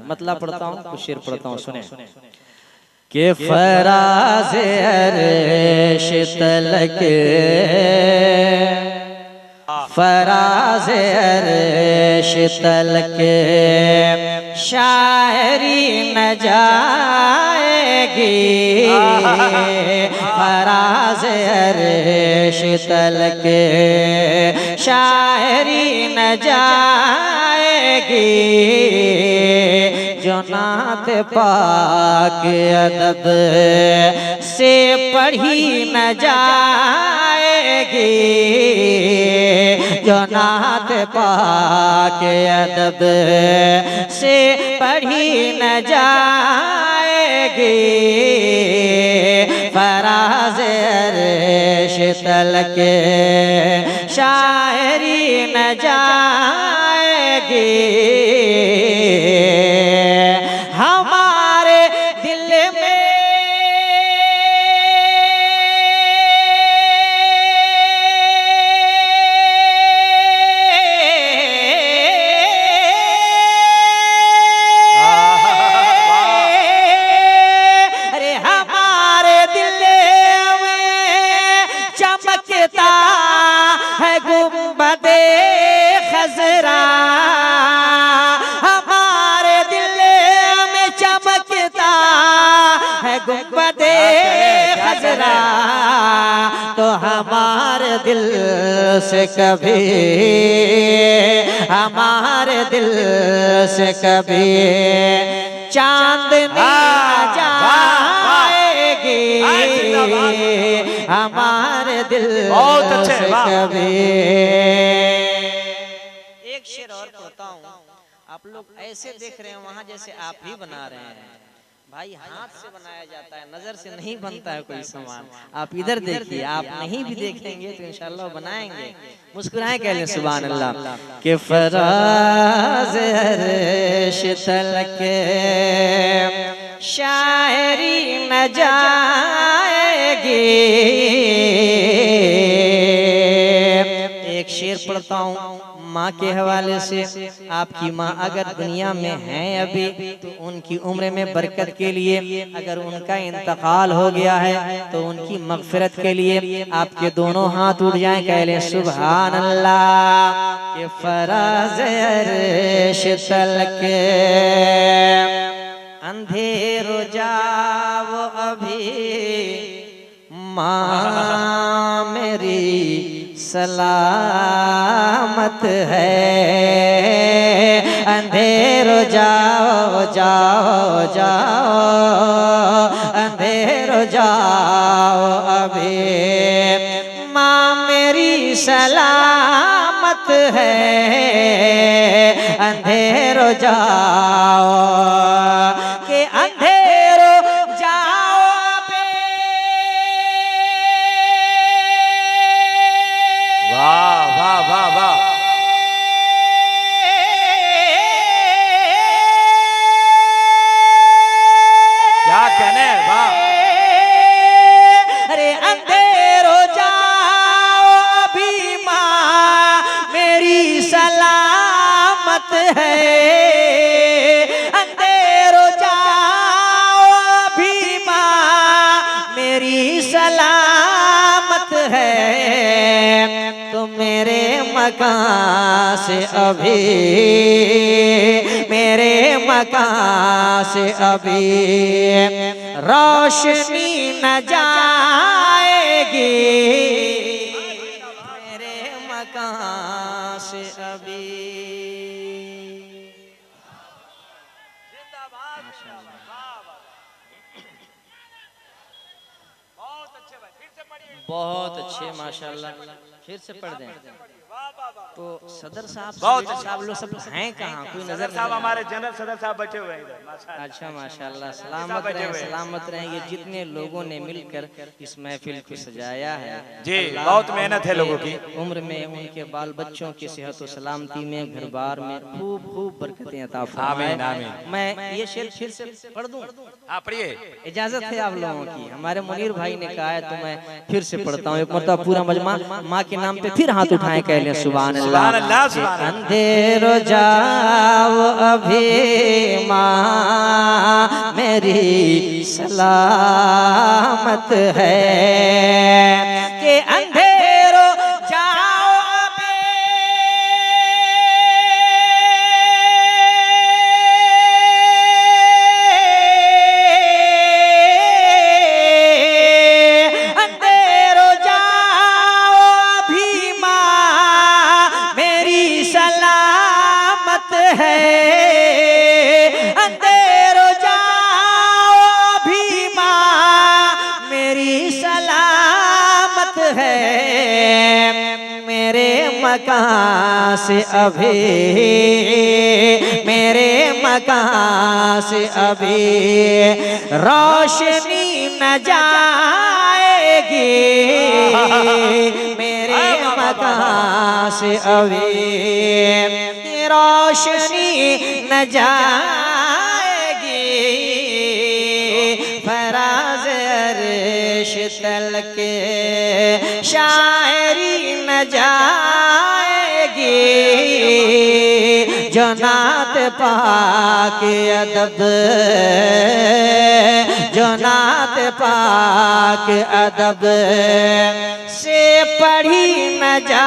मतलब पढ़ता हूँ, कुछ शेर पढ़ता हूँ, सुने। के फराज़ अर्श तलक, फराज़ अर्श तलक शायरी न जाएगी, फराज़ अर्श तलक शायरी न जाएगी, जो नात पाक अदब से पढ़ी न जाएगी, जो नात पाक अदब से पढ़ी न जाएगी, फराज़ अर्श तलक शायरी न जाएगी। हमारे दिल में चमकता है गुंबदे खज़रा, हमारे दिल में चमकता है गुंबदे खज़रा, तो हमारे दिल से कभी, हमारे दिल से कभी चांदनी न जाएगी, हमारे दिल से कभी। एक शेर और पढ़ता हूँ, आप लोग ऐसे देख रहे हैं वहाँ जैसे आप ही बना रहे हैं। भाई हाथ से बनाया जाता है, नजर से नहीं बनता है कोई सामान। आप इधर देखिए, आप नहीं भी देखेंगे तो इंशाल्लाह बनाएंगे। मुस्कुराएं, कह लें सुभान अल्लाह। के फराज़ अर्श तलक शायरी न जाएगी। एक शेर पढ़ता हूँ माँ के हवाले से। आपकी माँ अगर दुनिया में है अभी तो उनकी उम्र में बरकत के लिए, अगर उनका इंतकाल हो गया है तो उनकी मगफिरत के लिए आपके दोनों हाथ उठ जाएं, कह लें सुभान अल्लाह। ये फराज़ अर्श तलक अंधेरो जाओ अभी माँ मेरी सलामत है, अंधेरो जाओ जाओ जाओ, अंधेरो जाओ अभी माँ मेरी सलामत है, अंधेरो जाओ के अंधेरो जाओ अभी। वाह वाह वाह वाह, क्या कहने, वाह। अरे अंधेरो जाओ अभी माँ मेरी सलामत है, अंधेरो जाओ अभी माँ मेरी सलामत है, तो मेरे मकान से अभी, मेरे मकान से अभी रोशनी न जाएगी, मेरे मकान से अभी। बहुत अच्छे माशाल्लाह, फिर से पढ़ दें। तो सदर साहब लोग सब हैं कहाँ, कोई नजर साहब हमारे जनरल सदर साहब बैठे हुए हैं इधर। अच्छा माशाल्लाह, सलामत रहें, सलामत रहें। ये जितने लोगों ने मिलकर इस महफिल को सजाया है जी, बहुत मेहनत है लोगों की। उम्र में उनके बाल बच्चों की सेहत और सलामती में, घर बार में खूब खूब बरकतें अता फरमाए। मैं ये शेर फिर से पढ़ दूं? आप पढ़िए, इजाजत है आप लोगों की। हमारे मुनीर भाई ने कहा है तो मैं फिर से पढ़ता हूँ। एक मरतबा पूरा मजमा माँ के नाम पे फिर हाथ उठाएं, कह लें सुभान सुभान अल्लाह। अल्लाह, सुभान अल्लाह। अंधेरो जाओ अभी माँ मेरी सलामत है कि अंधेरो जाओ अभी अंधेरो जाओ अभी माँ मेरी सलामत है अंधेरो जाओ अभी माँ मेरी सलामत है मेरे मकान से अभी मेरे मकान से अभी रोशनी न जाएगी मेरे मकान से अभी रोशनी न जाएगी फराज अर्श तल के शायरी न जाएगी जो नात पाक अदब जो नात पाक अदब से पढ़ी न जा